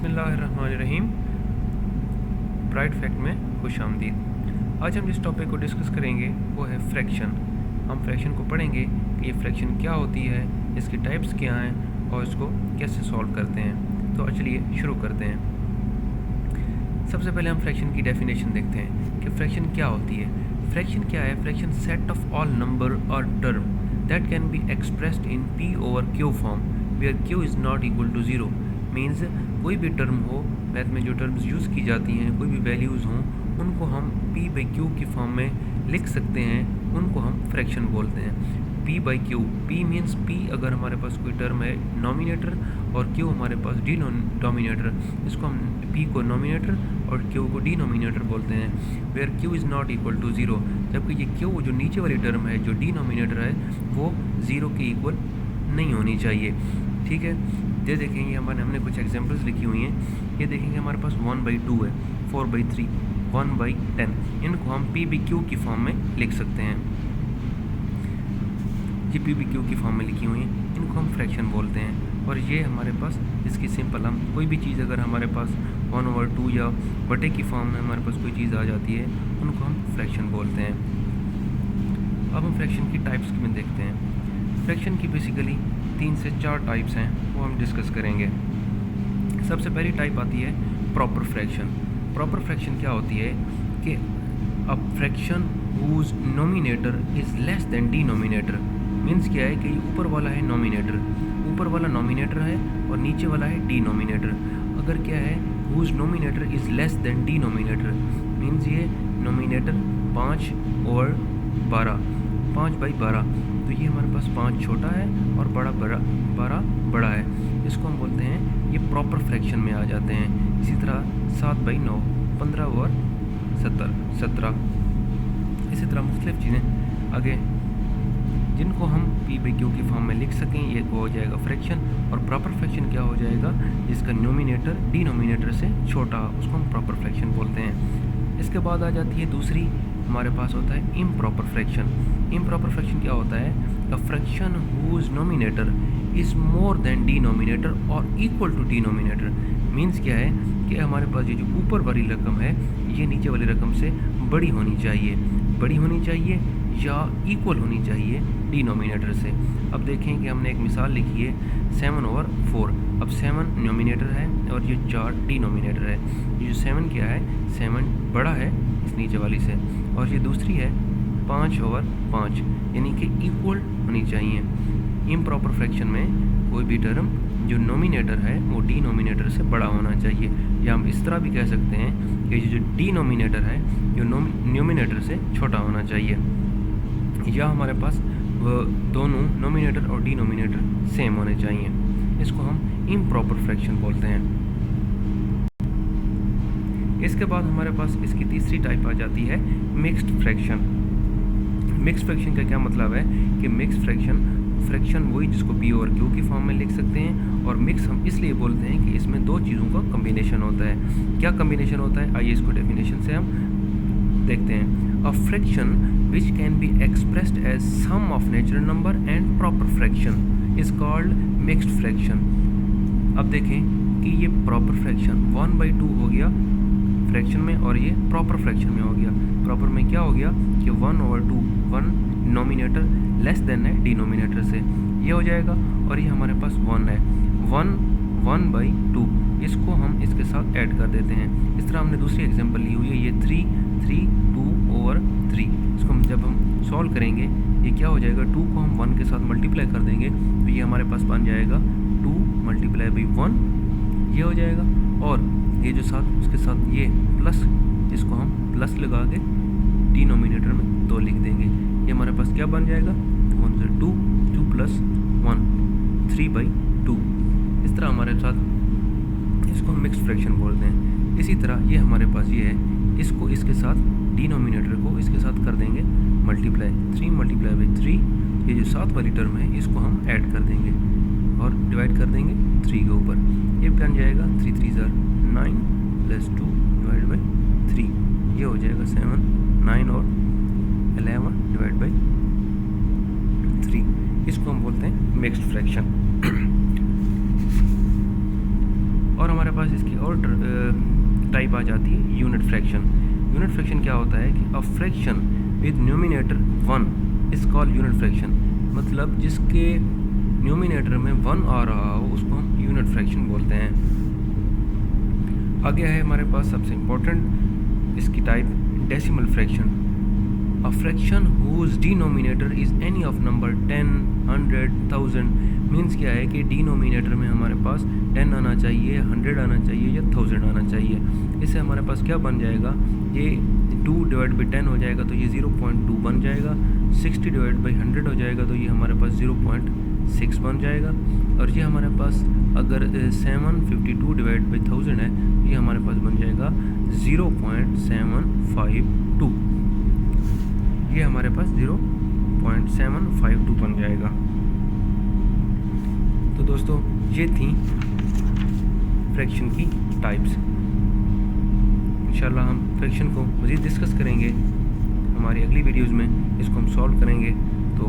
बिस्मिल्लाहिर्रहमानिर्रहीम। Bright fact में खुशामदीद। आज हम जिस टॉपिक को डिस्कस करेंगे वो है फ्रैक्शन। हम फ्रैक्शन को पढ़ेंगे कि ये फ्रैक्शन क्या होती है, इसकी टाइप्स क्या हैं और इसको कैसे सॉल्व करते हैं। तो चलिए शुरू करते हैं। सबसे पहले हम फ्रैक्शन की डेफिनेशन देखते हैं कि फ्रैक्शन क्या होती है। फ्रैक्शन क्या है? Fraction set of all number और term that can be expressed in P over Q form where Q is not equal to zero. Means कोई भी टर्म हो, मैथ में जो टर्म्स यूज़ की जाती हैं, कोई भी वैल्यूज़ हों, उनको हम p बाई क्यू की फॉर्म में लिख सकते हैं, उनको हम फ्रैक्शन बोलते हैं। p by Q, p means p अगर हमारे पास कोई टर्म है नॉमिनेटर और q हमारे पास डिनोमिनेटर, इसको हम p को नॉमिनेटर और q को डिनोमिनेटर बोलते हैं। Where q is not equal to zero, जबकि ये q जो नीचे वाली टर्म है जो डिनोमिनेटर है वो ज़ीरो के इक्वल नहीं होनी चाहिए। ठीक है, ये देखेंगे हमने कुछ एग्जांपल्स लिखी हुई हैं। ये देखेंगे हमारे पास 1/2 है, 4/3, 1/10, इनको हम पी बी क्यू की फॉर्म में लिख सकते हैं। ये पी बी क्यू की फॉर्म में लिखी हुई हैं, इनको हम फ्रैक्शन बोलते हैं। और ये हमारे पास इसकी सिंपल, हम कोई भी चीज़ अगर हमारे पास 1/2 या बटे की फॉर्म में हमारे पास कोई चीज़ आ जाती है, उनको हम फ्रैक्शन बोलते हैं। अब हम फ्रैक्शन की टाइप्स में देखते हैं। फ्रैक्शन की बेसिकली 3 से 4 टाइप्स हैं, वो हम डिस्कस करेंगे। सबसे पहली टाइप आती है प्रॉपर फ्रैक्शन। प्रॉपर फ्रैक्शन क्या होती है कि a fraction whose numerator is less than denominator. Means क्या है कि ऊपर वाला है नोमिनेटर, ऊपर वाला नोमिनेटर है और नीचे वाला है डिनोमिनेटर। अगर क्या है whose numerator is less than denominator, means ये नोमिनेटर 5/12, 5/12, तो ये हमारे पास 5 छोटा है और 12 बड़ा है, इसको हम बोलते हैं ये प्रॉपर फ्रैक्शन में आ जाते हैं। इसी तरह 7/9, 15/17। इसी तरह मुख्तलिफ चीज़ें आगे जिनको हम पी बाई क्यू की फॉर्म में लिख सकें, ये हो जाएगा फ्रैक्शन। और प्रॉपर फ्रैक्शन क्या हो जाएगा? जिसका नोमिनेटर डिनोमिनेटर से छोटा, उसको हम प्रॉपर फ्रैक्शन बोलते हैं। इसके बाद आ जाती है दूसरी, हमारे पास होता है इम्प्रॉपर फ्रैक्शन। इम्प्रॉपर फ्रैक्शन क्या होता है? The fraction whose numerator is more than denominator और इक्वल टू डिनोमिनेटर। मीन्स क्या है कि हमारे पास ये जो ऊपर वाली रकम है ये नीचे वाली रकम से बड़ी होनी चाहिए या इक्वल होनी चाहिए डिनोमिनेटर से। अब देखें कि हमने एक मिसाल लिखी है 7/4। अब 7 नोमिनेटर है और ये 4 डिनोमिनेटर है। ये जो 7 क्या है, 7 बड़ा है इस नीचे वाली से, और ये दूसरी है 5/5, यानी कि इक्वल होनी चाहिए। इम्प्रॉपर फ्रैक्शन में कोई भी टर्म जो नोमिनेटर है वो डिनोमिनेटर से बड़ा होना चाहिए, या हम इस तरह भी कह सकते हैं कि जो डिनोमिनेटर है जो न्यूमिनेटर से छोटा होना चाहिए, या हमारे पास वो दोनों नोमिनेटर और डिनोमिनेटर सेम होने चाहिए। इसको हम इम्प्रॉपर फ्रैक्शन बोलते हैं। इसके बाद हमारे पास इसकी तीसरी टाइप आ जाती है मिक्स्ड फ्रैक्शन। मिक्स्ड फ्रैक्शन का क्या मतलब है कि मिक्स्ड फ्रैक्शन वही जिसको पी और क्यू की फॉर्म में लिख सकते हैं, और मिक्स हम इसलिए बोलते हैं कि इसमें दो चीज़ों का कम्बिनेशन होता है। क्या कम्बिनेशन होता है? आइए इसको डेफिनेशन से हम देखते हैं। A fraction which can be expressed as sum of natural number and proper fraction is called mixed fraction। अब देखें कि ये प्रॉपर फ्रैक्शन 1/2 हो गया फ्रैक्शन में, और ये प्रॉपर फ्रैक्शन में हो गया। प्रॉपर में क्या हो गया कि 1/2, 1 नोमिनेटर लेस देन है डिनोमिनेटर से, ये हो जाएगा। और ये हमारे पास 1 है, 1/2, इसको हम इसके साथ ऐड कर देते हैं। इस तरह हमने दूसरी एग्जांपल ली हुई है, ये 2/3। इसको जब हम सॉल्व करेंगे ये क्या हो जाएगा, 2 को हम 1 के साथ मल्टीप्लाई कर देंगे तो ये हमारे पास बन जाएगा 2 × 1, ये हो जाएगा। और ये जो साथ उसके साथ ये प्लस, इसको हम प्लस लगा के डिनोमिनेटर में 2 लिख देंगे, ये हमारे पास क्या बन जाएगा, 1 से 2, 2 + 1, 3/2। इस तरह हमारे साथ इसको हम मिक्स्ड फ्रैक्शन बोलते हैं। इसी तरह ये हमारे पास ये है, इसको इसके साथ डिनोमिनेटर को इसके साथ कर देंगे मल्टीप्लाई, 3 × 3, ये जो साथ वाली टर्म है इसको हम ऐड कर देंगे और डिवाइड कर देंगे 3 के ऊपर, ये बन जाएगा 3 × 3 = 9 + 2 / 3, ये हो जाएगा 7, 9 और 11 / 3। इसको हम बोलते हैं मिक्स्ड फ्रैक्शन। और हमारे पास इसकी और टाइप आ जाती है यूनिट फ्रैक्शन। यूनिट फ्रैक्शन क्या होता है कि a fraction with numerator 1 is called unit fraction, मतलब जिसके न्यूमिनेटर में 1 आ रहा हो उसको हम यूनिट फ्रैक्शन बोलते हैं। आगे है हमारे पास सबसे इम्पोर्टेंट इसकी type decimal fraction. A fraction whose denominator is any of number 10, 100, 1000। Means क्या है कि डिनोमिनेटर में हमारे पास 10 आना चाहिए, 100 आना चाहिए या 1000 आना चाहिए। इससे हमारे पास क्या बन जाएगा, ये 2 डिवाइड बाई 10 हो जाएगा तो ये 0.2 बन जाएगा। 60 डिवाइड बाई 100 हो जाएगा तो ये हमारे पास 0.6 बन जाएगा। और ये हमारे पास अगर 752 डिवाइड बाई 1000 है, ये हमारे पास बन जाएगा 0.752। ये हमारे पास 0.752 बन जाएगा। तो दोस्तों ये थी फ्रैक्शन की टाइप्स। इंशाल्लाह हम फ्रैक्शन को मज़ीद डिस्कस करेंगे हमारी अगली वीडियोज़ में, इसको हम सॉल्व करेंगे। तो